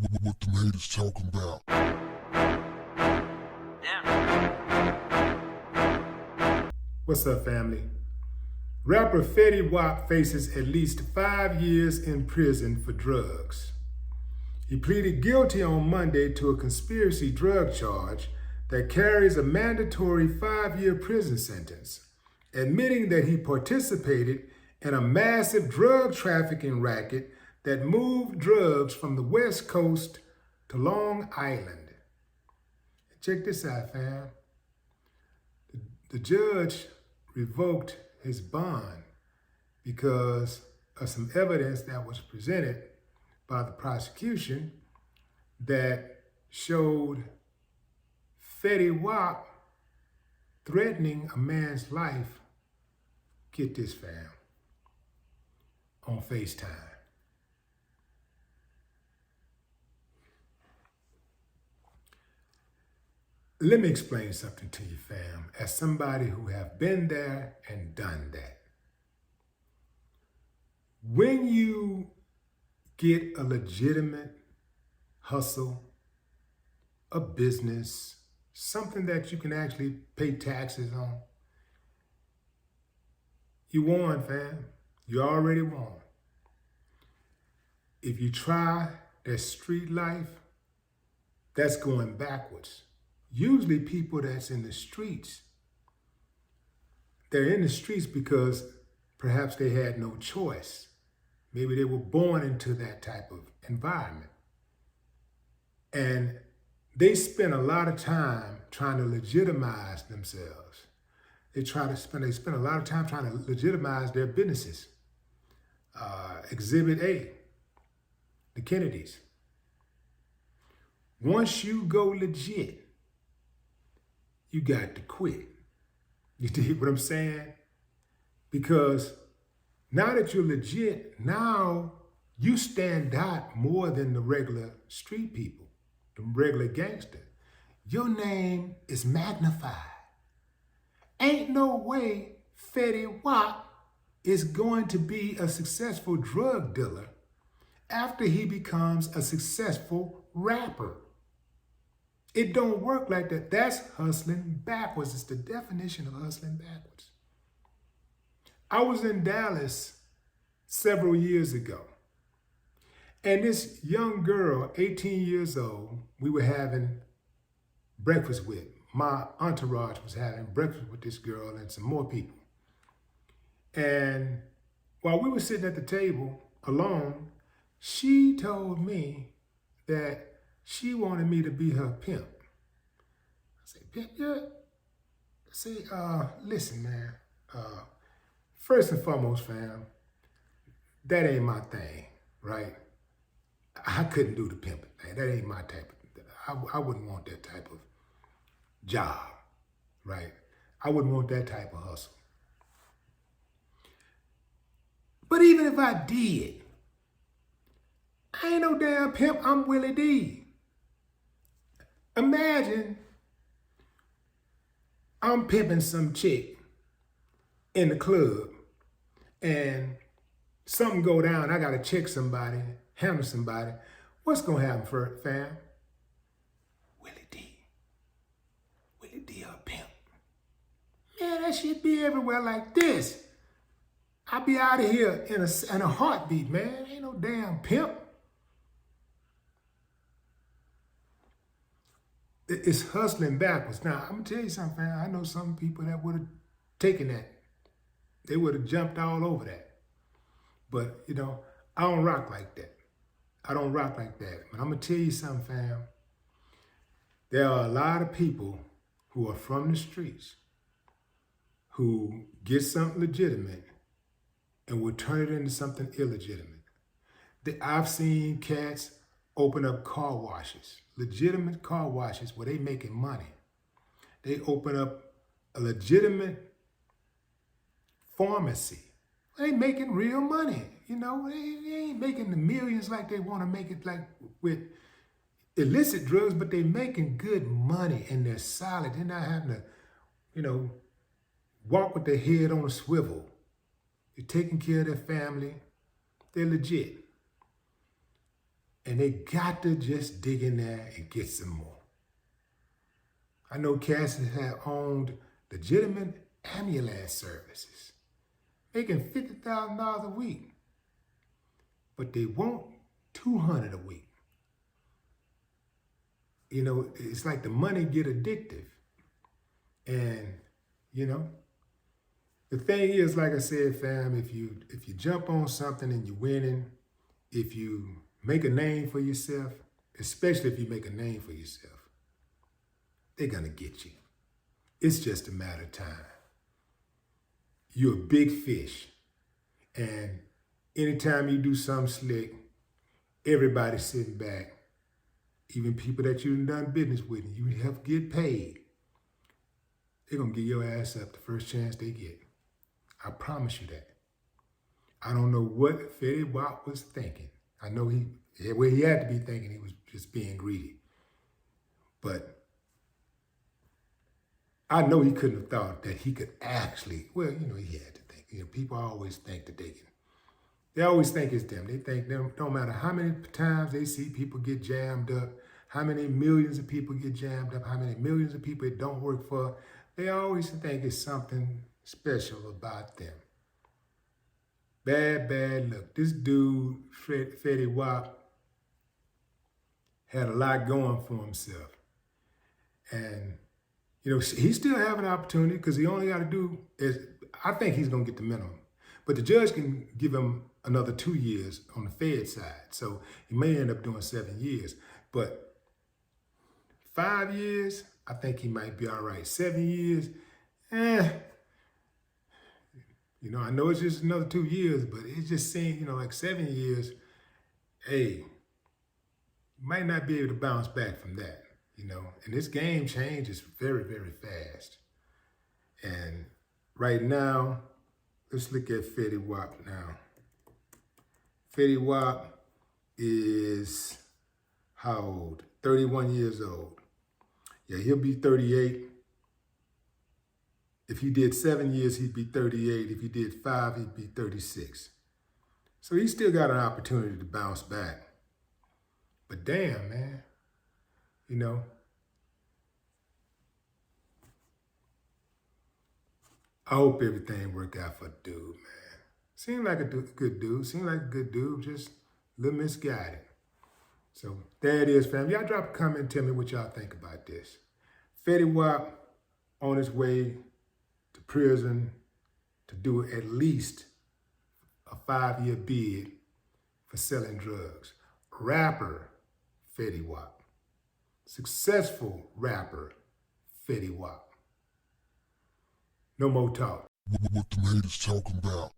What them haters talking about? What's up, family? Rapper Fetty Wap faces at least 5 years in prison for drugs. He pleaded guilty on Monday to a conspiracy drug charge that carries a mandatory 5-year prison sentence, admitting that he participated in a massive drug trafficking racket that moved drugs from the West Coast to Long Island. Check this out, fam. The judge revoked his bond because of some evidence that was presented by the prosecution that showed Fetty Wap threatening a man's life, get this, fam, on FaceTime. Let me explain something to you, fam, as somebody who have been there and done that. When you get a legitimate hustle, a business, something that you can actually pay taxes on, you won, fam. You already won. If you try that street life, that's going backwards. Usually people that's in the streets, they're in the streets because perhaps they had no choice. Maybe they were born into that type of environment. And they spend a lot of time trying to legitimize themselves. They spend a lot of time trying to legitimize their businesses. Exhibit A, the Kennedys. Once you go legit, you got to quit. You dig what I'm saying? Because now that you're legit, now you stand out more than the regular street people, the regular gangster. Your name is magnified. Ain't no way Fetty Wap is going to be a successful drug dealer after he becomes a successful rapper. It don't work like that. That's hustling backwards. It's the definition of hustling backwards. I was in Dallas several years ago, and this young girl, 18 years old, we were having breakfast with. My entourage was having breakfast with this girl and some more people. And while we were sitting at the table alone, she told me that she wanted me to be her pimp. I said, pimp, yeah? I say, listen, man. First and foremost, fam, that ain't my thing, right? I couldn't do the pimping thing. That ain't my type of, I wouldn't want that type of job, right? I wouldn't want that type of hustle. But even if I did, I ain't no damn pimp, I'm Willie D. Imagine I'm pimping some chick in the club and something go down, I gotta check somebody, handle somebody. What's gonna happen, fam? Willie D a pimp. Man, that shit be everywhere like this. I'll be out of here in a heartbeat, man. Ain't no damn pimp. It's hustling backwards. Now, I'm gonna tell you something, fam. I know some people that would have taken that. They would have jumped all over that. But, you know, I don't rock like that. I don't rock like that. But I'm gonna tell you something, fam. There are a lot of people who are from the streets who get something legitimate and will turn it into something illegitimate. I've seen cats open up car washes, legitimate car washes where they making money. They open up a legitimate pharmacy. They making real money. You know, they ain't making the millions like they want to make it like with illicit drugs, but they making good money and they're solid. They're not having to, you know, walk with their head on a swivel. They're taking care of their family. They're legit. And they got to just dig in there and get some more. I know cats that have owned legitimate ambulance services, making $50,000 a week, but they want $200 a week. You know, it's like the money get addictive. And, you know, the thing is, like I said, fam, if you jump on something and you're winning, if you make a name for yourself, especially if you make a name for yourself, they're gonna get you. It's just a matter of time. You're a big fish. And anytime you do something slick, everybody's sitting back, even people that you've done business with and you help get paid, they're gonna get your ass up the first chance they get. I promise you that. I don't know what Fetty Wap was thinking. I know he had to be thinking he was just being greedy. But I know he couldn't have thought that he could actually, well, you know, he had to think. You know, people always think that they always think it's them. They think them, no matter how many times they see people get jammed up, how many millions of people get jammed up, how many millions of people it don't work for, they always think it's something special about them. Bad luck. This dude, Fetty Wap, had a lot going for himself. And, you know, he still have an opportunity because he only got to do is, I think he's going to get the minimum. But the judge can give him another 2 years on the Fed side. So he may end up doing 7 years. But 5 years, I think he might be all right. 7 years, you know, I know it's just another 2 years, but it just seems, you know, like 7 years, hey, you might not be able to bounce back from that, you know. And this game changes very, very fast. And right now, let's look at Fetty Wap now. Fetty Wap is how old? 31 years old. Yeah, he'll be 38. If he did 7 years, he'd be 38. If he did 5, he'd be 36. So he's still got an opportunity to bounce back. But damn, man, you know, I hope everything worked out for the dude, man. Seemed like a good dude. Seemed like a good dude, just a little misguided. So there it is, fam. Y'all drop a comment and tell me what y'all think about this. Fetty Wap on his way to prison to do at least a 5-year bid for selling drugs. Rapper Fetty Wap. Successful rapper Fetty Wap. No more talk. What the haters talking about?